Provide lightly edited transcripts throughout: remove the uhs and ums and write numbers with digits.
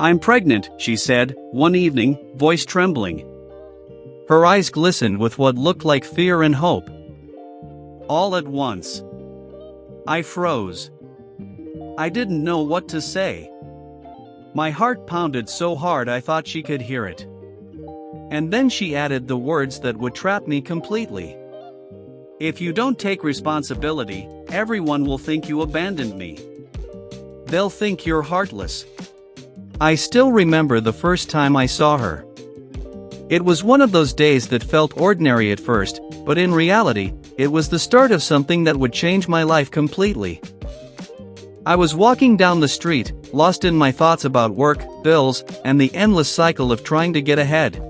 "I'm pregnant," she said, one evening, voice trembling. Her eyes glistened with what looked like fear and hope. All at once, I froze. I didn't know what to say. My heart pounded so hard I thought she could hear it. And then she added the words that would trap me completely. "If you don't take responsibility, everyone will think you abandoned me. They'll think you're heartless." I still remember the first time I saw her. It was one of those days that felt ordinary at first, but in reality, it was the start of something that would change my life completely. I was walking down the street, lost in my thoughts about work, bills, and the endless cycle of trying to get ahead.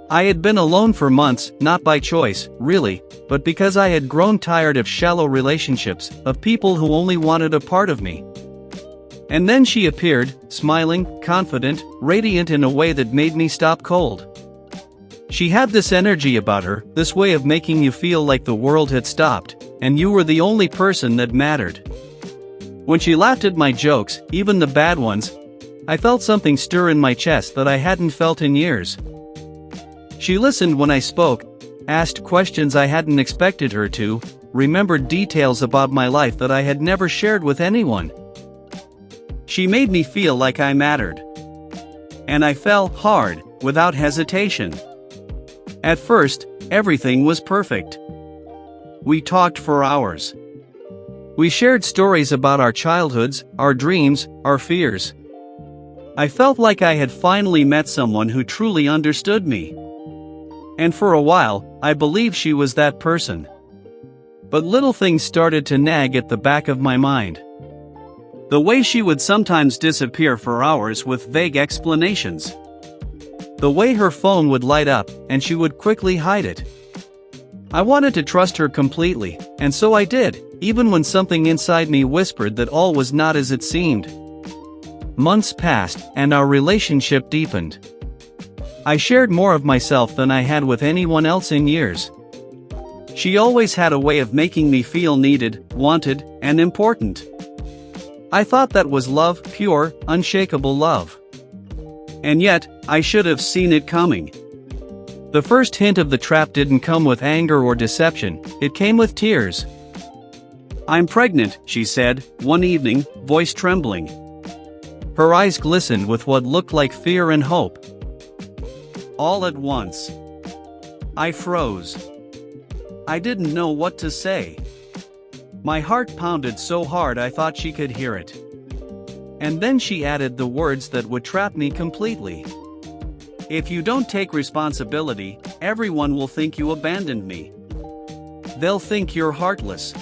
I had been alone for months, not by choice, really, but because I had grown tired of shallow relationships, of people who only wanted a part of me. And then she appeared, smiling, confident, radiant in a way that made me stop cold. She had this energy about her, this way of making you feel like the world had stopped, and you were the only person that mattered. When she laughed at my jokes, even the bad ones, I felt something stir in my chest that I hadn't felt in years. She listened when I spoke, asked questions I hadn't expected her to, remembered details about my life that I had never shared with anyone. She made me feel like I mattered. And I fell hard, without hesitation. At first, everything was perfect. We talked for hours. We shared stories about our childhoods, our dreams, our fears. I felt like I had finally met someone who truly understood me. And for a while, I believed she was that person. But little things started to nag at the back of my mind. The way she would sometimes disappear for hours with vague explanations. The way her phone would light up, and she would quickly hide it. I wanted to trust her completely, and so I did, even when something inside me whispered that all was not as it seemed. Months passed, and our relationship deepened. I shared more of myself than I had with anyone else in years. She always had a way of making me feel needed, wanted, and important. I thought that was love, pure, unshakable love. And yet, I should have seen it coming. The first hint of the trap didn't come with anger or deception, it came with tears. "I'm pregnant," she said, one evening, voice trembling. Her eyes glistened with what looked like fear and hope. All at once, I froze. I didn't know what to say. My heart pounded so hard I thought she could hear it. And then she added the words that would trap me completely. "If you don't take responsibility, everyone will think you abandoned me. They'll think you're heartless."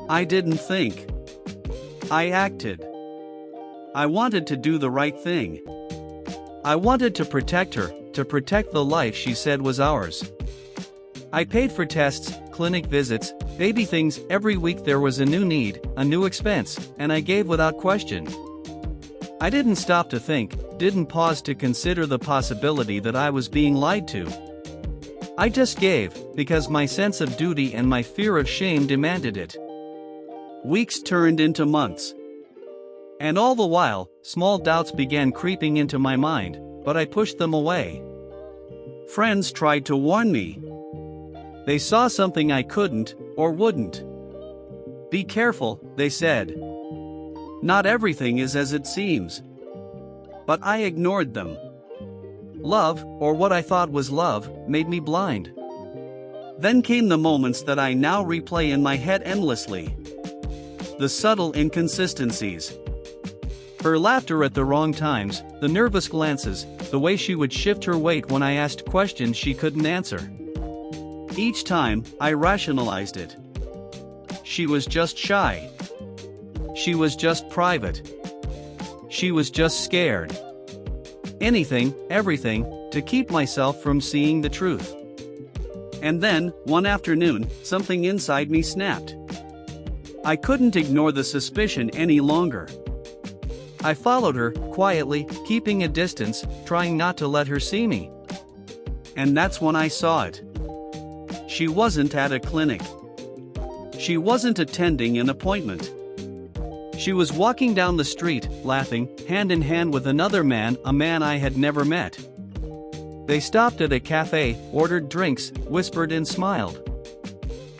I didn't think. I acted. I wanted to do the right thing. I wanted to protect her, to protect the life she said was ours. I paid for tests, clinic visits, baby things. Every week there was a new need, a new expense, and I gave without question. I didn't stop to think, didn't pause to consider the possibility that I was being lied to. I just gave, because my sense of duty and my fear of shame demanded it. Weeks turned into months. And all the while, small doubts began creeping into my mind, but I pushed them away. Friends tried to warn me. They saw something I couldn't, or wouldn't. "Be careful," they said. "Not everything is as it seems." But I ignored them. Love, or what I thought was love, made me blind. Then came the moments that I now replay in my head endlessly. The subtle inconsistencies. Her laughter at the wrong times, the nervous glances, the way she would shift her weight when I asked questions she couldn't answer. Each time, I rationalized it. She was just shy. She was just private. She was just scared. Anything, everything, to keep myself from seeing the truth. And then, one afternoon, something inside me snapped. I couldn't ignore the suspicion any longer. I followed her, quietly, keeping a distance, trying not to let her see me. And that's when I saw it. She wasn't at a clinic. She wasn't attending an appointment. She was walking down the street, laughing, hand in hand with another man, a man I had never met. They stopped at a cafe, ordered drinks, whispered and smiled.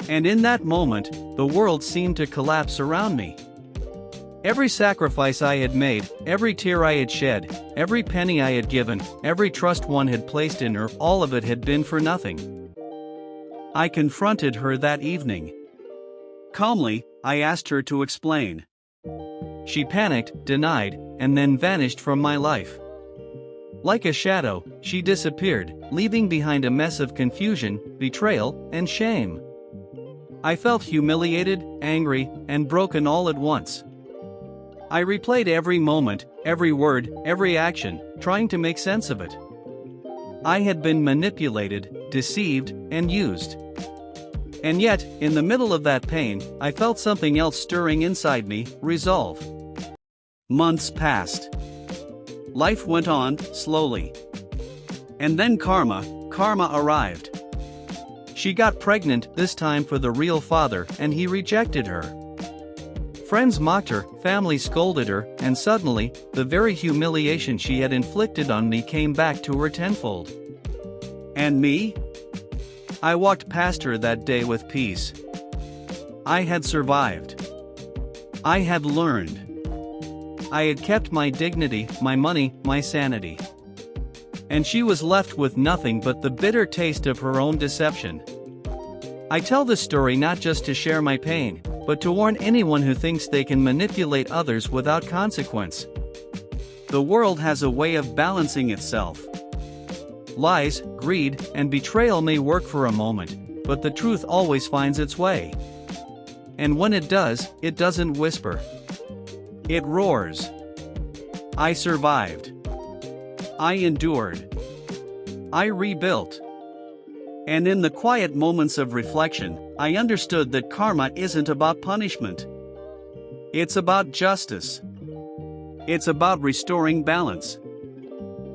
And in that moment, the world seemed to collapse around me. Every sacrifice I had made, every tear I had shed, every penny I had given, every trust one had placed in her, all of it had been for nothing. I confronted her that evening. Calmly, I asked her to explain. She panicked, denied, and then vanished from my life. Like a shadow, she disappeared, leaving behind a mess of confusion, betrayal, and shame. I felt humiliated, angry, and broken all at once. I replayed every moment, every word, every action, trying to make sense of it. I had been manipulated, deceived, and used. And yet, in the middle of that pain, I felt something else stirring inside me, resolve. Months passed. Life went on, slowly. And then karma arrived. She got pregnant, this time for the real father, and he rejected her. Friends mocked her, family scolded her, and suddenly, the very humiliation she had inflicted on me came back to her tenfold. And me? I walked past her that day with peace. I had survived. I had learned. I had kept my dignity, my money, my sanity. And she was left with nothing but the bitter taste of her own deception. I tell this story not just to share my pain, but to warn anyone who thinks they can manipulate others without consequence. The world has a way of balancing itself. Lies, greed, and betrayal may work for a moment, but the truth always finds its way. And when it does, it doesn't whisper. It roars. I survived. I endured. I rebuilt. And in the quiet moments of reflection, I understood that karma isn't about punishment. It's about justice. It's about restoring balance.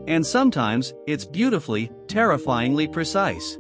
And sometimes, it's beautifully, terrifyingly precise.